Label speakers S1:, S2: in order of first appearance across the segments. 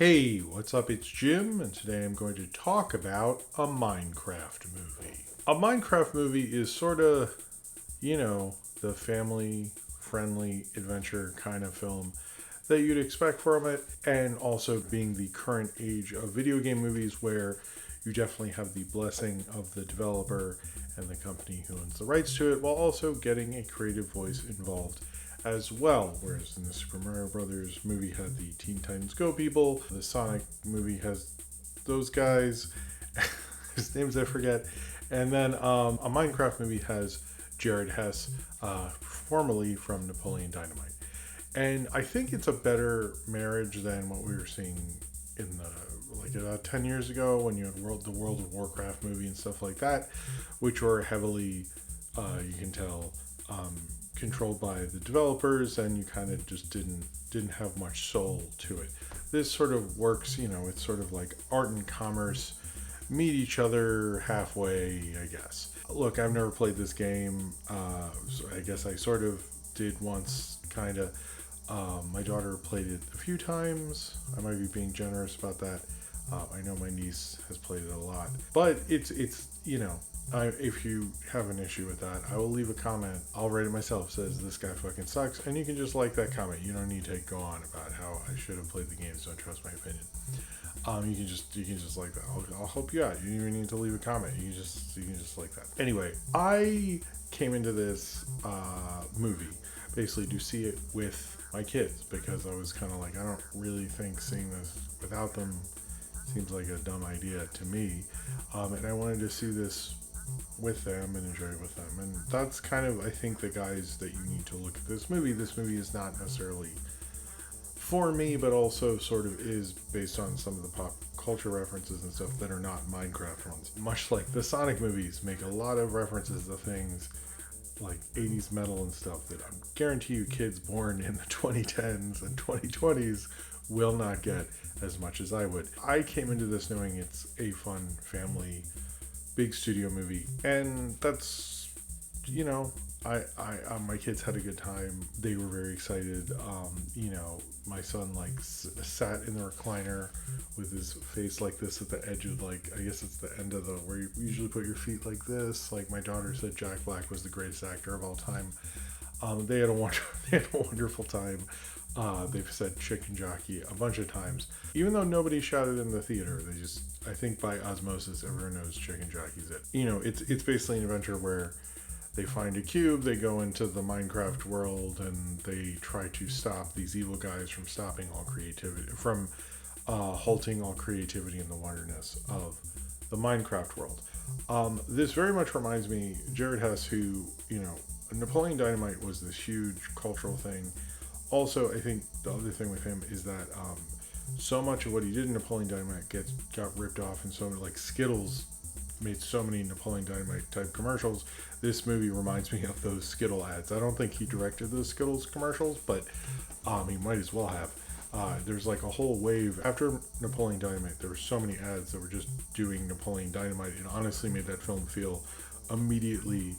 S1: Hey, what's up? It's Jim, and today I'm going to talk about a Minecraft movie. A Minecraft movie is sort of, the family friendly adventure kind of film that you'd expect from it, and also being the current age of video game movies where you definitely have the blessing of the developer and the company who owns the rights to it, while also getting a creative voice involved as well. Whereas in the Super Mario Brothers movie had the Teen Titans Go people, the Sonic movie has those guys, whose names I forget, and then a Minecraft movie has Jared Hess, formerly from Napoleon Dynamite. And I think it's a better marriage than what we were seeing in the, like, about 10 years ago when you had the World of Warcraft movie and stuff like that, which were heavily, you can tell, controlled by the developers, and you kind of just didn't have much soul to it. This sort of works, it's sort of like art and commerce meet each other halfway, I guess. Look, I've never played this game. So I guess I sort of did once, kind of. My daughter played it a few times. I might be being generous about that. I know my niece has played it a lot, but it's if you have an issue with that, I will leave a comment. I'll write it myself. Says this guy fucking sucks, and you can just like that comment. You don't need to go on about how I should have played the games. Don't trust my opinion. You can just like that. I'll help you out. You don't even need to leave a comment. You can just like that. Anyway, I came into this movie basically to see it with my kids because I was kind of like, I don't really think seeing this without them seems like a dumb idea to me, and I wanted to see this with them and enjoy it with them. And that's kind of, I think, the guys that you need to look at this movie. This movie is not necessarily for me, but also sort of is based on some of the pop culture references and stuff that are not Minecraft ones. Much like the Sonic movies make a lot of references to things like 80s metal and stuff that I guarantee you kids born in the 2010s and 2020s will not get as much as I would. I came into this knowing it's a fun family big studio movie, and that's, my kids had a good time. They were very excited. My son sat in the recliner with his face like this at the edge of, like, I guess it's the end of the where you usually put your feet like this. Like, my daughter said Jack Black was the greatest actor of all time. They had a wonderful time. They've said chicken jockey a bunch of times, even though nobody shouted in the theater. They just, I think by osmosis, everyone knows chicken jockey's it. It's basically an adventure where they find a cube, they go into the Minecraft world, and they try to stop these evil guys from stopping all creativity, from halting all creativity in the wonderness of the Minecraft world. This very much reminds me, Jared Hess, who, Napoleon Dynamite was this huge cultural thing. Also, I think the other thing with him is that so much of what he did in Napoleon Dynamite got ripped off, and so like Skittles made so many Napoleon Dynamite type commercials. This movie reminds me of those Skittle ads. I don't think he directed those Skittles commercials, but he might as well have. There's like a whole wave after Napoleon Dynamite. There were so many ads that were just doing Napoleon Dynamite, and honestly made that film feel immediately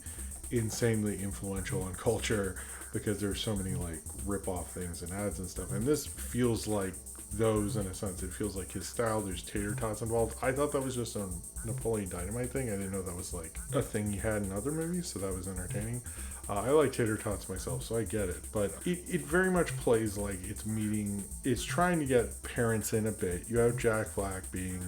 S1: insanely influential on culture because there's so many like rip-off things and ads and stuff. And this feels like those in a sense. It feels like his style. There's tater tots involved. I thought that was just a Napoleon Dynamite thing. I didn't know that was like a thing he had in other movies, so that was entertaining. I like tater tots myself, so I get it. But it very much plays like it's trying to get parents in a bit. You have Jack Black being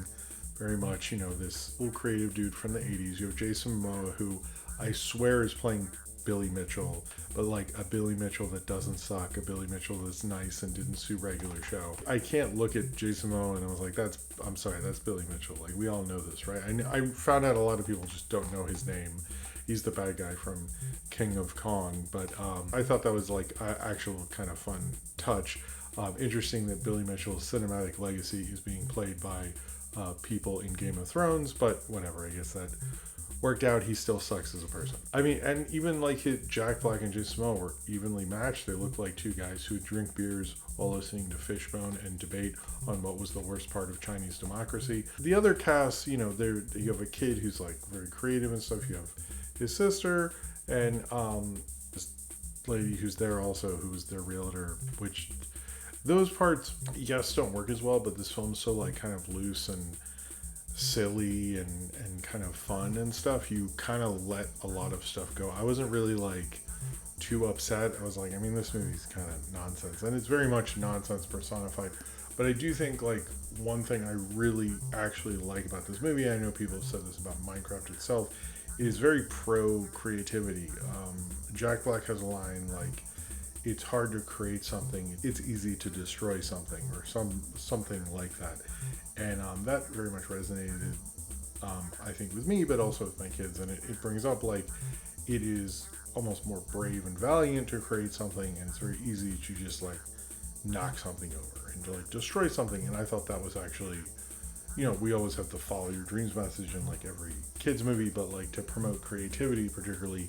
S1: very much, this little creative dude from the 80s. You have Jason Momoa, who I swear is playing Billy Mitchell, but like a Billy Mitchell that doesn't suck, a Billy Mitchell that's nice and didn't sue regular show. I can't look at Jason Momoa and I was like, I'm sorry, that's Billy Mitchell. Like, we all know this, right? I found out a lot of people just don't know his name. He's the bad guy from King of Kong, but I thought that was like an actual kind of fun touch. Interesting that Billy Mitchell's cinematic legacy is being played by people in Game of Thrones, but whatever, I guess that worked out. He still sucks as a person. I mean, and even like Jack Black and Jason Momoa were evenly matched. They looked like two guys who would drink beers while listening to Fishbone and debate on what was the worst part of Chinese democracy. The other cast, you have a kid who's like very creative and stuff. You have his sister and this lady who's there also, who's their realtor, which Those parts, yes, don't work as well, but this film's so like kind of loose and silly and kind of fun and stuff. You kind of let a lot of stuff go. I wasn't really like too upset. I was like, I mean, this movie's kind of nonsense, and it's very much nonsense personified. But I do think like one thing I really actually like about this movie, I know people have said this about Minecraft itself, is very pro creativity. Jack Black has a line like, "It's hard to create something; it's easy to destroy something," or something like that, and that very much resonated. I think with me, but also with my kids, and it brings up like it is almost more brave and valiant to create something, and it's very easy to just like knock something over and to like destroy something. And I thought that was actually, we always have the follow your dreams message in like every kids movie, but like to promote creativity, particularly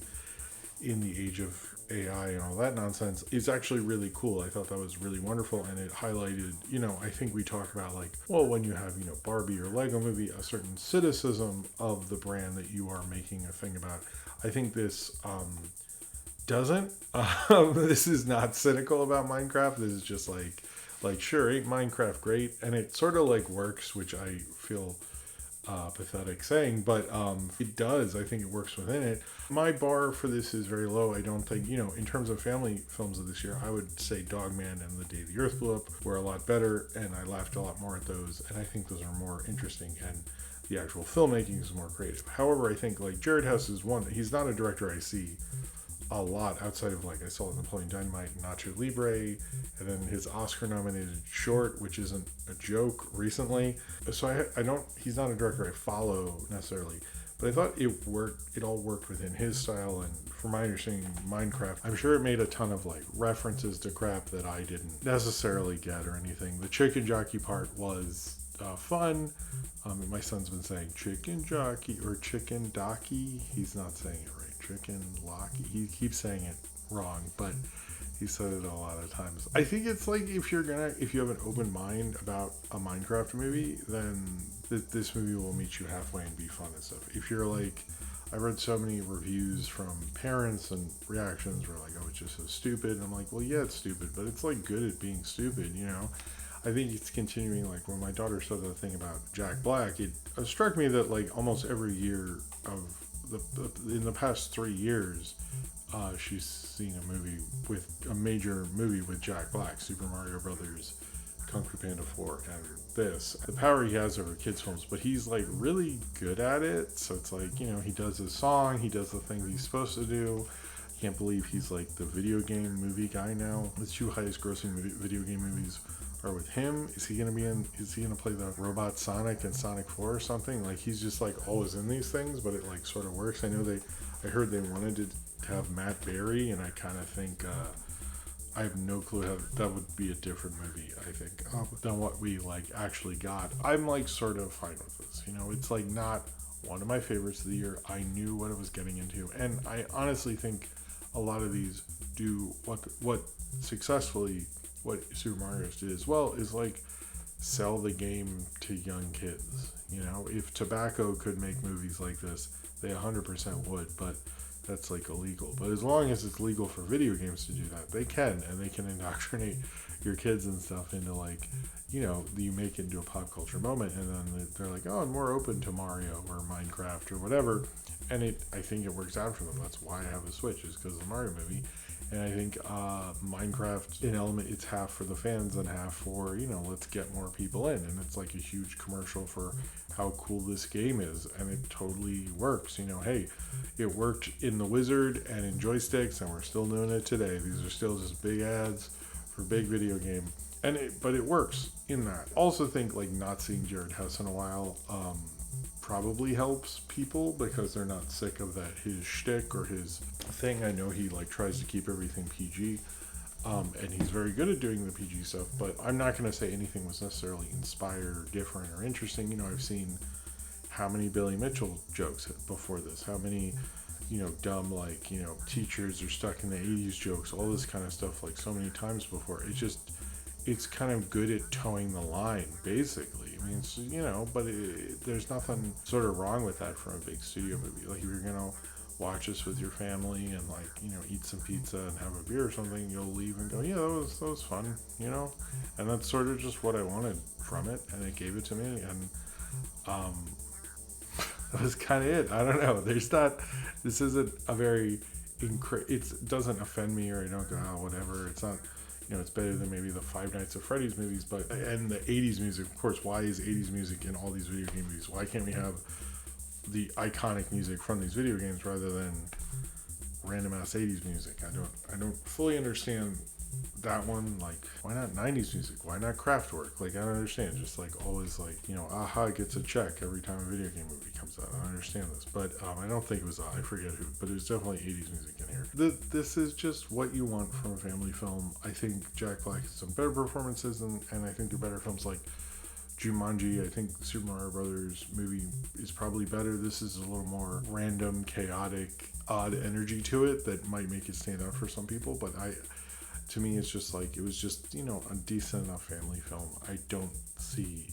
S1: in the age of AI and all that nonsense, is actually really cool. I thought that was really wonderful, and it highlighted, I think we talk about like, well, when you have, Barbie or Lego movie, a certain cynicism of the brand that you are making a thing about. I think this doesn't. This is not cynical about Minecraft. This is just like sure, ain't Minecraft great? And it sort of like works, which I feel pathetic saying, but it does. I think it works within it. My bar for this is very low. I don't think, in terms of family films of this year, I would say Dogman and The Day the Earth Blew Up were a lot better, and I laughed a lot more at those, and I think those are more interesting, and the actual filmmaking is more creative. However, I think like Jared House is one. He's not a director I see a lot outside of like I saw Napoleon Dynamite and Nacho Libre, and then his Oscar nominated short, which isn't a joke, recently. So I don't, he's not a director I follow necessarily, but I thought it worked. It all worked within his style, and from my understanding, Minecraft, I'm sure it made a ton of like references to crap that I didn't necessarily get or anything. The chicken jockey part was fun. My son's been saying chicken jockey or chicken docky. He's not saying it right. Chicken locky. He keeps saying it wrong, but he said it a lot of times. I think it's like if you have an open mind about a Minecraft movie, then this movie will meet you halfway and be fun and stuff. If you're like, I read so many reviews from parents and reactions were like, oh, it's just so stupid. And I'm like, well, yeah, it's stupid, but it's like good at being stupid, I think it's continuing, like when my daughter said the thing about Jack Black, it struck me that like almost every year of in the past 3 years, she's seen a major movie with Jack Black, Super Mario Brothers, Kung Fu Panda 4, and this. The power he has over kids films, but he's like really good at it. So it's like, he does his song, he does the thing he's supposed to do. I can't believe he's like the video game movie guy now. The two highest grossing video game movies are with him. Is he gonna play the robot Sonic in Sonic 4 or something? Like he's just like always in these things, but it like sort of works. I heard they wanted to have Matt Berry, and I kind of think I have no clue how that would be a different movie, I think, than what we like actually got. I'm like sort of fine with this. It's like not one of my favorites of the year. I knew what I was getting into, and I honestly think a lot of these do what successfully what Super Mario did as well is like sell the game to young kids. If tobacco could make movies like this, they 100% would, but that's like illegal. But as long as it's legal for video games to do that, they can, and they can indoctrinate your kids and stuff into like, you make it into a pop culture moment, and then they're like, oh, I'm more open to Mario or Minecraft or whatever, and I think it works out for them. That's why I have a Switch, is because of the Mario movie. And I think Minecraft, in element, it's half for the fans and half for, let's get more people in. And it's like a huge commercial for how cool this game is. And it totally works. Hey, it worked in The Wizard and in Joysticks, and we're still doing it today. These are still just big ads for big video game. But it works in that. Also think like not seeing Jared House in a while probably helps people because they're not sick of that his shtick or his thing. I know he like tries to keep everything PG, and he's very good at doing the PG stuff. But I'm not going to say anything was necessarily inspired or different or interesting. I've seen how many Billy Mitchell jokes before this, how many dumb like teachers are stuck in the 80s jokes, all this kind of stuff like so many times before. It's kind of good at towing the line, basically. I mean, it's, but there's nothing sort of wrong with that from a big studio movie. Like, if you're going to watch this with your family and like, eat some pizza and have a beer or something, you'll leave and go, yeah, that was fun, and that's sort of just what I wanted from it, and it gave it to me, and um, that was kind of it. I don't know. This isn't a very, it doesn't offend me, or I don't go, oh, whatever. It's not, it's better than maybe the Five Nights at Freddy's movies, and the 80s music, of course. Why is 80s music in all these video game movies? Why can't we have the iconic music from these video games rather than random ass 80s music? I don't fully understand that one. Like, why not 90s music? Why not Kraftwerk? Like, I don't understand. Just like always, like, AHA gets a check every time a video game movie comes out. I don't understand this, but I don't think it was I forget who, but it was definitely 80s music in here. This is just what you want from a family film. I think Jack Black has some better performances, and I think they're better films like Jumanji. I think Super Mario Brothers movie is probably better. This is a little more random, chaotic, odd energy to it that might make it stand out for some people, but to me, it's just like, it was just, a decent enough family film. I don't see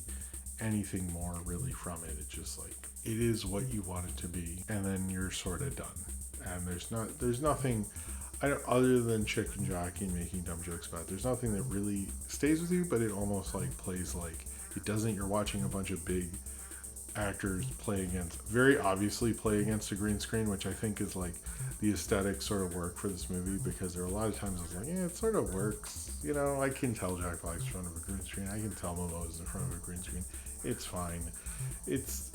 S1: anything more really from it. It's just like, it is what you want it to be, and then you're sort of done. And there's nothing, other than Chick and Jockey and making dumb jokes about it, there's nothing that really stays with you, but it almost like plays like it doesn't. You're watching a bunch of big actors very obviously play against a green screen, which I think is like the aesthetic sort of work for this movie, because there are a lot of times it's like, yeah, it sort of works. I can tell Jack Black's in front of a green screen. I can tell Momoa's in front of a green screen. It's fine. It's,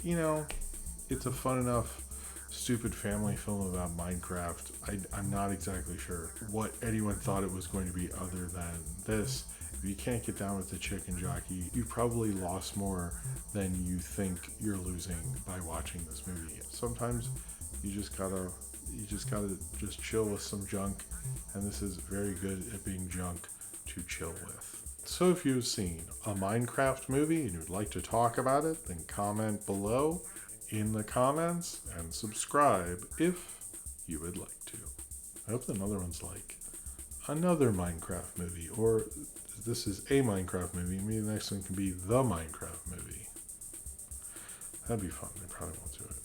S1: it's a fun enough, stupid family film about Minecraft. I'm not exactly sure what anyone thought it was going to be other than this. If you can't get down with the Chick and Jockey, you probably lost more than you think you're losing by watching this movie. Sometimes you just gotta just chill with some junk, and this is very good at being junk to chill with. So if you've seen a Minecraft movie and you'd like to talk about it, then comment below in the comments and subscribe if you would like to. I hope another one's like another Minecraft movie, or this is a Minecraft movie. Maybe the next one can be the Minecraft movie. That'd be fun. They probably won't do it.